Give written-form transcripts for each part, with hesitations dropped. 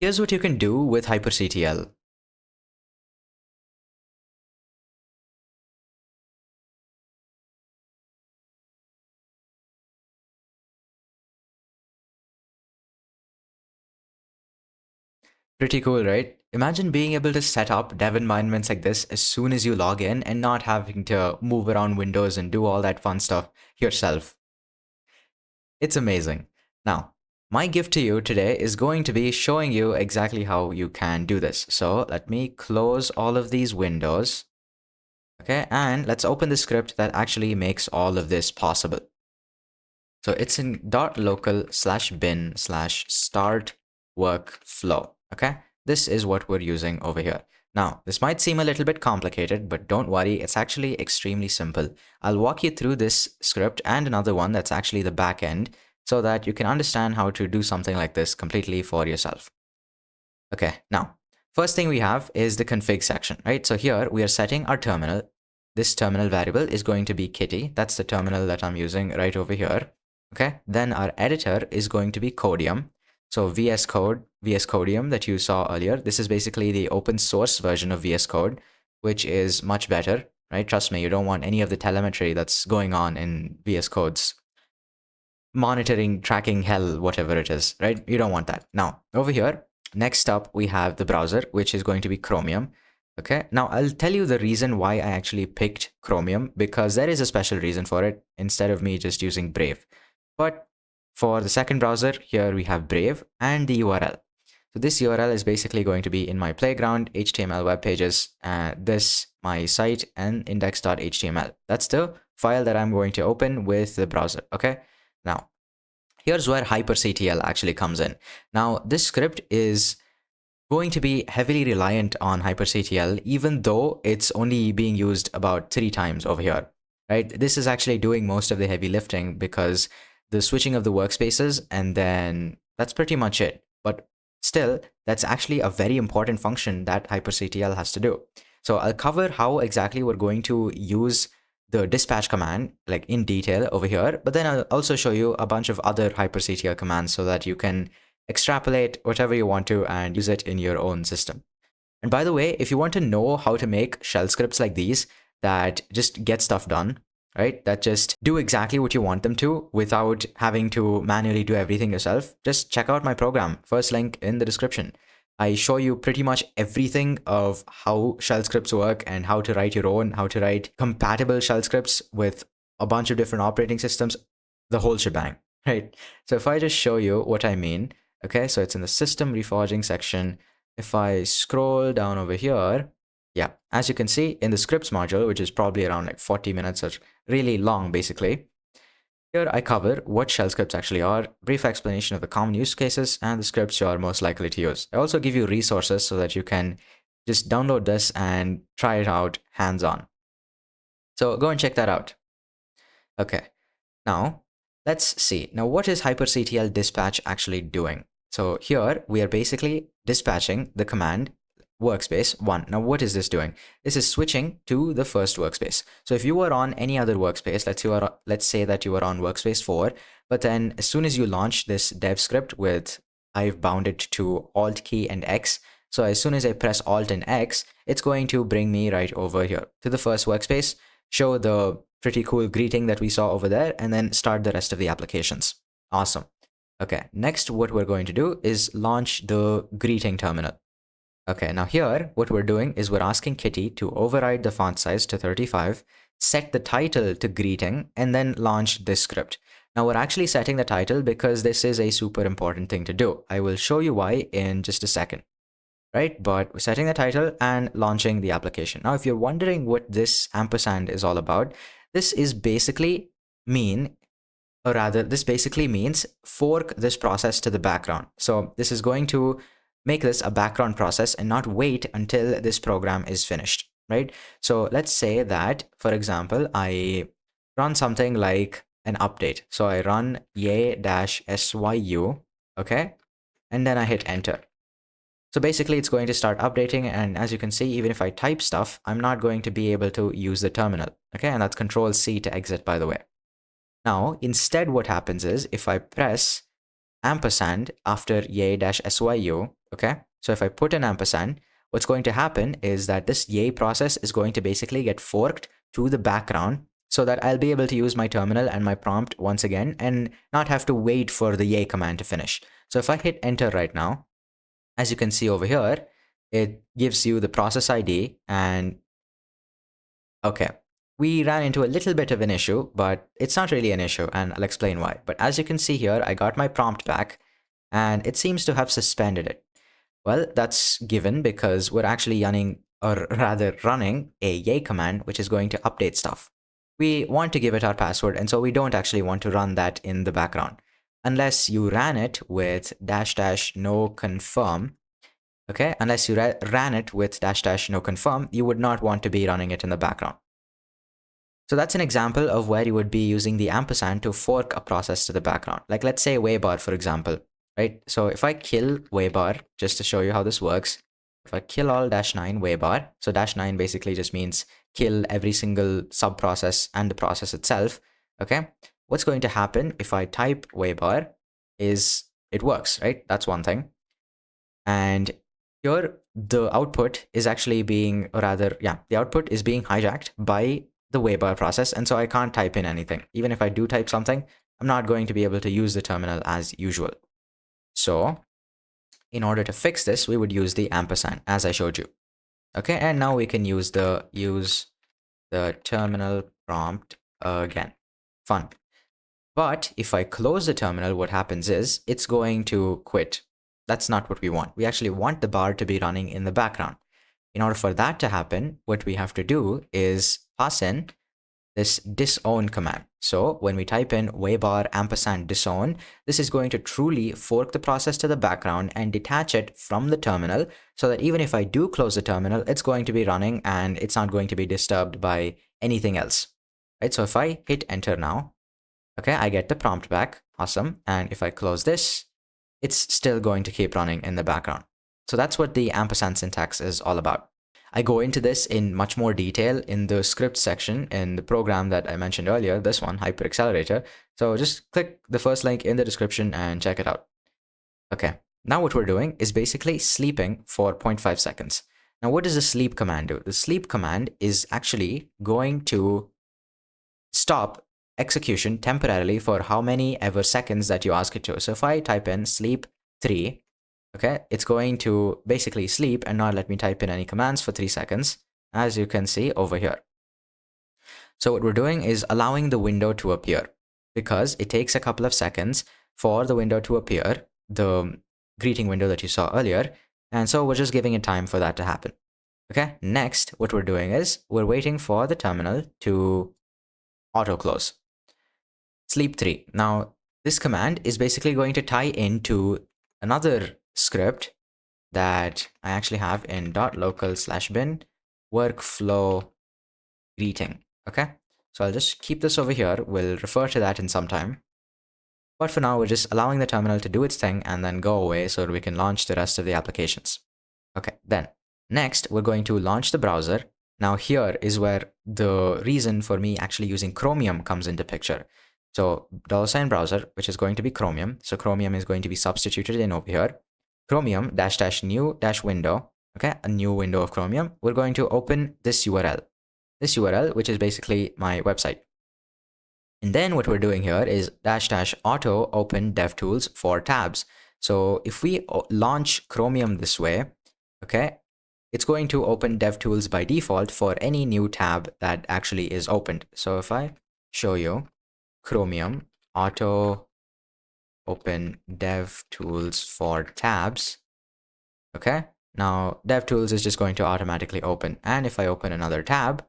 Here's what you can do with HyperCTL. Pretty cool, right? Imagine being able to set up dev environments like this as soon as you log in and not having to move around windows and do all that fun stuff yourself. It's amazing. Now, my gift to you today is going to be showing you exactly how you can do this. So let me close all of these windows. Okay, and let's open the script that actually makes all of this possible. So it's in .local/bin/start workflow. Okay, this is what we're using over here. Now, this might seem a little bit complicated, but don't worry, it's actually extremely simple. I'll walk you through this script and another one that's actually the back end so that you can understand how to do something like this completely for yourself. Okay, now, first thing we have is the config section, right? So here we are setting our terminal. This terminal variable is going to be kitty. That's the terminal that I'm using right over here. Okay, then our editor is going to be Codium. So VS Code, VS Codium that you saw earlier, this is basically the open source version of VS Code, which is much better, right? Trust me, you don't want any of the telemetry that's going on in VS Code's monitoring, tracking hell, whatever it is, right? You don't want that. Now, over here, next up, we have the browser, which is going to be Chromium. Okay, now I'll tell you the reason why I actually picked Chromium, because there is a special reason for it instead of me just using Brave. But for the second browser, here we have Brave and the URL. So this URL is basically going to be in my playground, HTML web pages, this, my site, and index.html. That's the file that I'm going to open with the browser, okay? Now, here's where HyperCTL actually comes in. Now, this script is going to be heavily reliant on HyperCTL, even though it's only being used about 3 times over here, right? This is actually doing most of the heavy lifting because the switching of the workspaces, and then that's pretty much it. But still, that's actually a very important function that HyperCTL has to do. So I'll cover how exactly we're going to use the dispatch command like in detail over here, but then I'll also show you a bunch of other HyperCTL commands so that you can extrapolate whatever you want to and use it in your own system. And by the way, if you want to know how to make shell scripts like these that just get stuff done, right, that just do exactly what you want them to without having to manually do everything yourself, just check out my program. First link in the description. I show you pretty much everything of how shell scripts work and how to write your own, how to write compatible shell scripts with a bunch of different operating systems, the whole shebang, right? So if I just show you what I mean, okay, so it's in the system reforging section. If I scroll down over here, yeah, as you can see in the scripts module, which is probably around like 40 minutes or really long, basically, here I cover what shell scripts actually are, brief explanation of the common use cases, and the scripts you are most likely to use. I also give you resources so that you can just download this and try it out hands-on. So go and check that out. Okay, now let's see. Now what is HyperCTL dispatch actually doing? So here we are basically dispatching the command workspace 1. Now what is this doing? This is switching to the first workspace. So if you were on any other workspace, let's say that you were on workspace 4, but then as soon as you launch this dev script with I've bound it to Alt key and X, so as soon as I press Alt and X, it's going to bring me right over here to the first workspace, show the pretty cool greeting that we saw over there, and then start the rest of the applications. Awesome. Okay, next what we're going to do is launch the greeting terminal. Okay, now here, what we're doing is we're asking Kitty to override the font size to 35, set the title to greeting, and then launch this script. Now we're actually setting the title because this is a super important thing to do. I will show you why in just a second, right? But we're setting the title and launching the application. Now, if you're wondering what this ampersand is all about, this is basically this basically means fork this process to the background. So this is going to make this a background process and not wait until this program is finished, right? So let's say that, for example, I run something like an update. So I run yay-syu, okay? And then I hit enter. So basically it's going to start updating, and as you can see, even if I type stuff, I'm not going to be able to use the terminal, okay? And that's Control-C to exit, by the way. Now, instead what happens is, if I press ampersand after yay-syu, Okay, so if I put an ampersand, what's going to happen is that this yay process is going to basically get forked to the background so that I'll be able to use my terminal and my prompt once again and not have to wait for the yay command to finish. So if I hit enter right now, as you can see over here, it gives you the process ID and okay, we ran into a little bit of an issue, but it's not really an issue and I'll explain why. But as you can see here, I got my prompt back and it seems to have suspended it. Well, that's given because we're actually running, or rather running, a yay command, which is going to update stuff. We want to give it our password, and so we don't actually want to run that in the background. Unless you ran it with -- no confirm, okay? Unless you ran it with -- no confirm, you would not want to be running it in the background. So that's an example of where you would be using the ampersand to fork a process to the background. Like let's say waybar, for example, right? So if I kill waybar, just to show you how this works, if I kill all -9 waybar, so -9 basically just means kill every single sub process and the process itself, okay? What's going to happen if I type waybar is it works, right? That's one thing. And here the output is actually being, or rather, yeah, the output is being hijacked by the waybar process, and so I can't type in anything. Even if I do type something, I'm not going to be able to use the terminal as usual. So in order to fix this, we would use the ampersand as I showed you. Okay, and now we can use the terminal prompt again. Fun. But if I close the terminal, what happens is it's going to quit. That's not what we want. We actually want the bar to be running in the background. In order for that to happen, what we have to do is pass in this disown command. So when we type in waybar ampersand disown, this is going to truly fork the process to the background and detach it from the terminal so that even if I do close the terminal, it's going to be running and it's not going to be disturbed by anything else. Right? So if I hit enter now, okay, I get the prompt back. Awesome. And if I close this, it's still going to keep running in the background. So that's what the ampersand syntax is all about. I go into this in much more detail in the script section in the program that I mentioned earlier, this one, Hyperaccelerator. So just click the first link in the description and check it out. Okay, now what we're doing is basically sleeping for 0.5 seconds. Now, what does the sleep command do? The sleep command is actually going to stop execution temporarily for how many ever seconds that you ask it to. So if I type in sleep 3, okay, it's going to basically sleep and not let me type in any commands for 3 seconds, as you can see over here. So what we're doing is allowing the window to appear because it takes a couple of seconds for the window to appear, the greeting window that you saw earlier. And so we're just giving it time for that to happen. Okay, next, what we're doing is we're waiting for the terminal to auto close. Sleep 3. Now, this command is basically going to tie into another script that I actually have in .local/bin workflow greeting. Okay, so I'll just keep this over here. We'll refer to that in some time. But for now, we're just allowing the terminal to do its thing and then go away so that we can launch the rest of the applications. Okay, then next, we're going to launch the browser. Now here is where the reason for me actually using Chromium comes into picture. So $browser, which is going to be Chromium. So Chromium is going to be substituted in over here. Chromium -- window. Okay, a new window of Chromium. We're going to open this URL. This URL, which is basically my website. And then what we're doing here is -- auto open DevTools for tabs. So if we launch Chromium this way, okay, it's going to open DevTools by default for any new tab that actually is opened. So if I show you Chromium auto open DevTools for tabs, okay, now DevTools is just going to automatically open. And if I open another tab,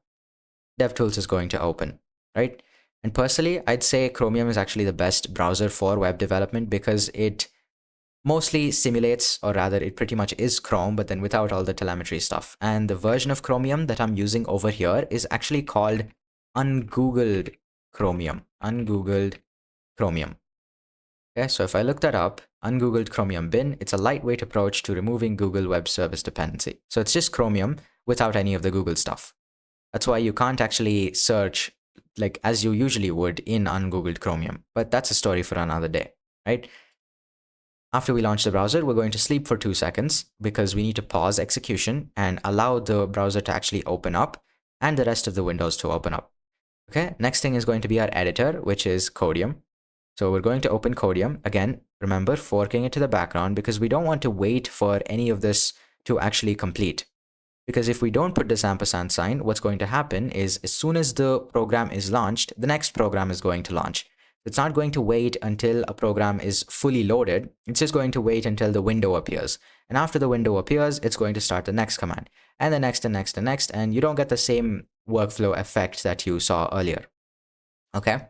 DevTools is going to open, right? And personally, I'd say Chromium is actually the best browser for web development because it mostly simulates, or rather it pretty much is Chrome, but then without all the telemetry stuff. And the version of Chromium that I'm using over here is actually called ungoogled Chromium. Ungoogled Chromium. Okay, so if I look that up, ungoogled Chromium bin, it's a lightweight approach to removing Google Web Service dependency. So it's just Chromium without any of the Google stuff. That's why you can't actually search like as you usually would in ungoogled Chromium. But that's a story for another day, right? After we launch the browser, we're going to sleep for 2 seconds because we need to pause execution and allow the browser to actually open up and the rest of the windows to open up. Okay, next thing is going to be our editor, which is Codium. So we're going to open Codium. Again, remember forking it to the background because we don't want to wait for any of this to actually complete. Because if we don't put this ampersand sign, what's going to happen is as soon as the program is launched, the next program is going to launch. It's not going to wait until a program is fully loaded. It's just going to wait until the window appears. And after the window appears, it's going to start the next command and the next and next and next. And you don't get the same workflow effect that you saw earlier. Okay.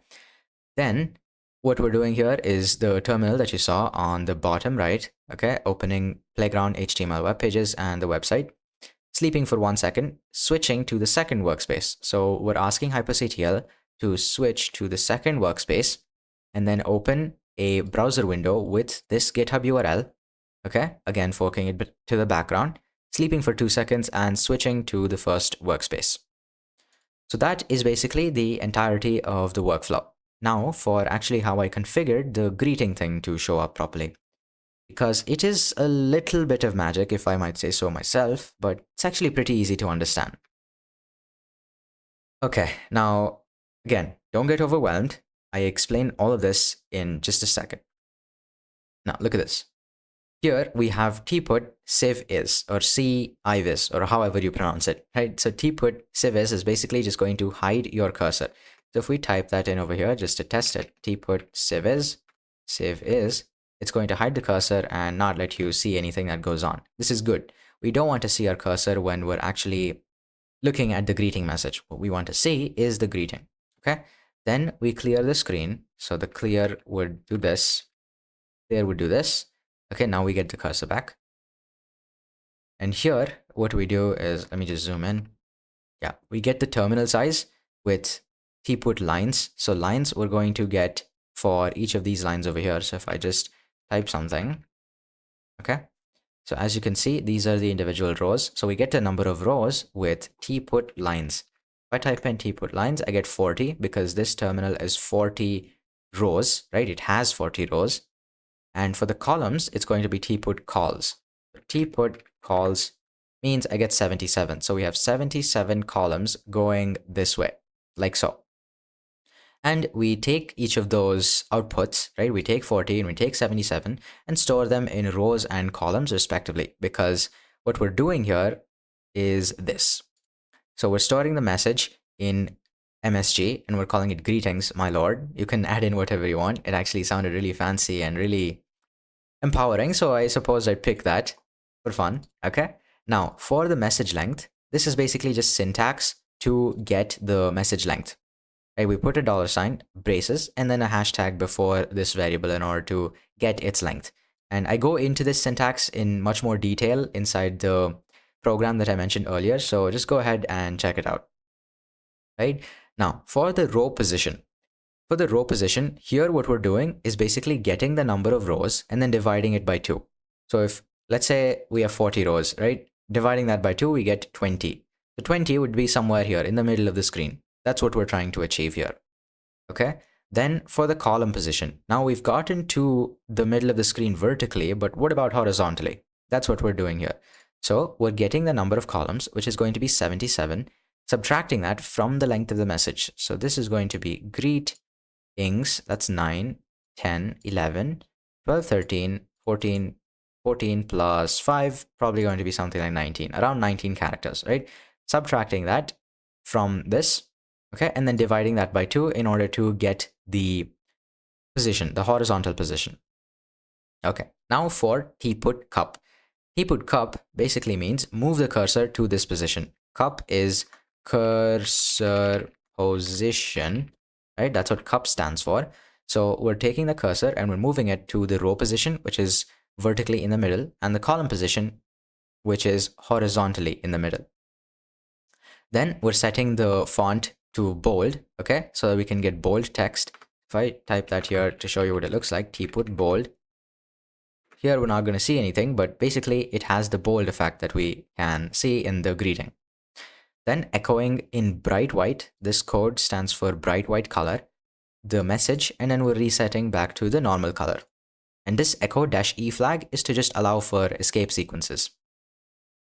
Then what we're doing here is the terminal that you saw on the bottom right. Okay. Opening Playground HTML web pages and the website. Sleeping for 1 second, switching to the second workspace. So we're asking HyperCTL to switch to the second workspace and then open a browser window with this GitHub URL. Okay, again, forking it to the background, sleeping for 2 seconds and switching to the first workspace. So that is basically the entirety of the workflow. Now for actually how I configured the greeting thing to show up properly. Because it is a little bit of magic, if I might say so myself, but it's actually pretty easy to understand. Okay, now, again, don't get overwhelmed. I explain all of this in just a second. Now, look at this. Here we have tput civis or civis or however you pronounce it, right? So tput civis is basically just going to hide your cursor. So if we type that in over here just to test it, tput civis, it's going to hide the cursor and not let you see anything that goes on. This is good. We don't want to see our cursor when we're actually looking at the greeting message. What we want to see is the greeting. Okay. Then we clear the screen. So the clear would do this. Clear would do this. Okay, now we get the cursor back. And here, what we do is, let me just zoom in. Yeah, we get the terminal size with tput lines. So lines we're going to get for each of these lines over here. So if I just type something, okay. So as you can see, these are the individual rows. So we get the number of rows with tput lines. If I type in tput lines, I get 40 because this terminal is 40 rows, right? It has 40 rows. And for the columns, it's going to be tput calls. Tput calls means I get 77. So we have 77 columns going this way, like so. And we take each of those outputs, right? We take 40 and we take 77 and store them in rows and columns respectively, because what we're doing here is this. So we're storing the message in MSG and we're calling it greetings, my lord. You can add in whatever you want. It actually sounded really fancy and really empowering. So I suppose I'd pick that for fun. Okay. Now for the message length, this is basically just syntax to get the message length. Right, we put a $sign, braces, and then a hashtag before this variable in order to get its length. And I go into this syntax in much more detail inside the program that I mentioned earlier. So just go ahead and check it out. Right now for the row position. For the row position, here what we're doing is basically getting the number of rows and then dividing it by 2. So if, let's say we have 40 rows, right? Dividing that by 2, we get 20. The 20 would be somewhere here in the middle of the screen. That's what we're trying to achieve here. Okay. Then for the column position, now we've gotten to the middle of the screen vertically, but what about horizontally? That's what we're doing here. So we're getting the number of columns, which is going to be 77, subtracting that from the length of the message. So this is going to be greetings, that's 9, 10, 11, 12, 13, 14, 14 plus 5, probably going to be something like 19, around 19 characters, right? Subtracting that from this, okay, and then dividing that by 2 in order to get the position, the horizontal position. Okay, now for tput cup. Tput cup basically means move the cursor to this position. Cup is cursor position, right? That's what cup stands for. So we're taking the cursor and we're moving it to the row position, which is vertically in the middle, and the column position, which is horizontally in the middle. Then we're setting the font to bold, okay, so that we can get bold text. If I type that here to show you what it looks like, tput bold. Here we're not going to see anything, but basically it has the bold effect that we can see in the greeting. Then echoing in bright white, this code stands for bright white color, the message, and then we're resetting back to the normal color. And this echo-e flag is to just allow for escape sequences.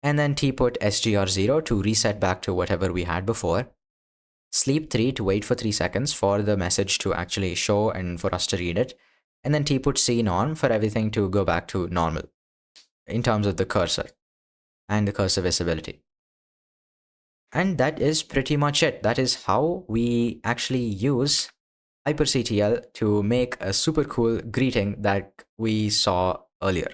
And then tput sgr0 to reset back to whatever we had before. Sleep 3 to wait for 3 seconds for the message to actually show and for us to read it. And then tput cnorm for everything to go back to normal in terms of the cursor and the cursor visibility. And that is pretty much it. That is how we actually use HyperCTL to make a super cool greeting that we saw earlier.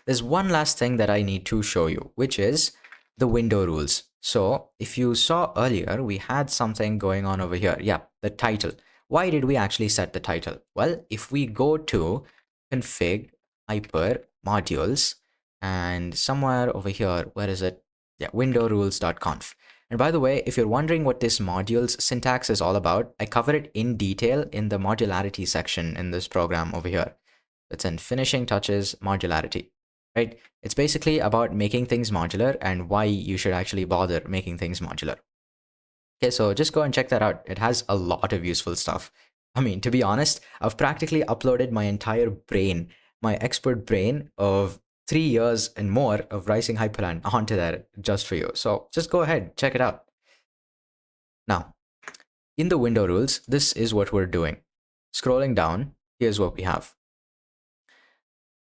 There's one last thing that I need to show you, which is the window rules. So if you saw earlier, we had something going on over here. Yeah, the title. Why did we actually set the title? Well, if we go to config hyper modules and somewhere over here, where is it? Yeah, window rules.conf. And by the way, if you're wondering what this modules syntax is all about, I cover it in detail in the modularity section in this program over here. It's in finishing touches modularity, right? It's basically about making things modular and why you should actually bother making things modular. Okay, so just go and check that out. It has a lot of useful stuff. I mean, to be honest, I've practically uploaded my entire brain, my expert brain of 3 years and more of writing Hyperland onto that just for you. So just go ahead, check it out. Now, in the window rules, this is what we're doing. Scrolling down, here's what we have.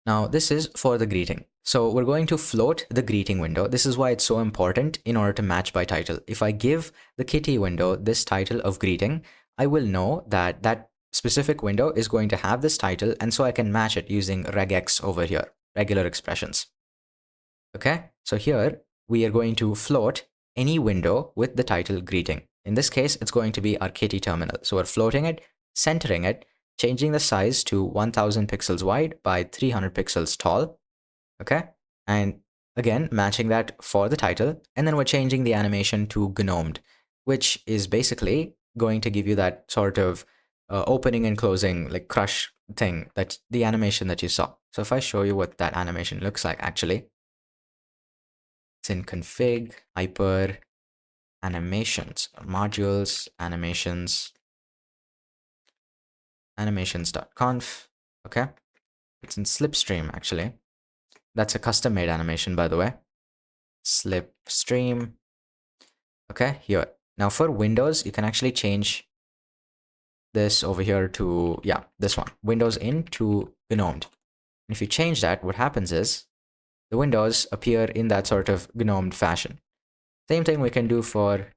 Now, this is for the greeting. So we're going to float the greeting window. This is why it's so important in order to match by title. If I give the kitty window this title of greeting, I will know that that specific window is going to have this title, and so I can match it using regex over here, regular expressions. Okay, so here we are going to float any window with the title greeting. In this case, it's going to be our kitty terminal. So we're floating it, centering it, changing the size to 1000 pixels wide by 300 pixels tall. Okay, and again, matching that for the title. And then we're changing the animation to gnomed, which is basically going to give you that sort of opening and closing, like crush thing, that the animation that you saw. So if I show you what that animation looks like, actually, it's in config, hyper, animations, modules, animations, animations.conf. Okay, it's in slipstream, actually. That's a custom made animation, by the way. Slipstream. Okay, here. Now for Windows, you can actually change this over here to, yeah, this one, Windows in to gnomed. And if you change that, what happens is the windows appear in that sort of gnomed fashion. Same thing we can do for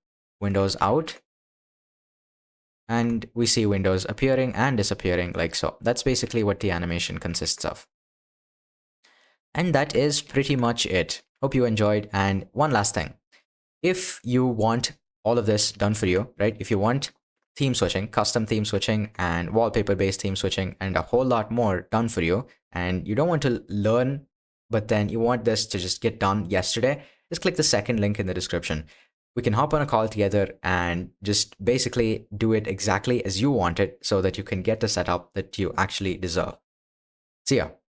Windows out. And we see windows appearing and disappearing like so. That's basically what the animation consists of. And that is pretty much it. Hope you enjoyed. And one last thing. If you want all of this done for you, right? If you want theme switching, custom theme switching, and wallpaper-based theme switching, and a whole lot more done for you, and you don't want to learn, but then you want this to just get done yesterday, just click the second link in the description. We can hop on a call together and just basically do it exactly as you want it so that you can get the setup that you actually deserve. See ya.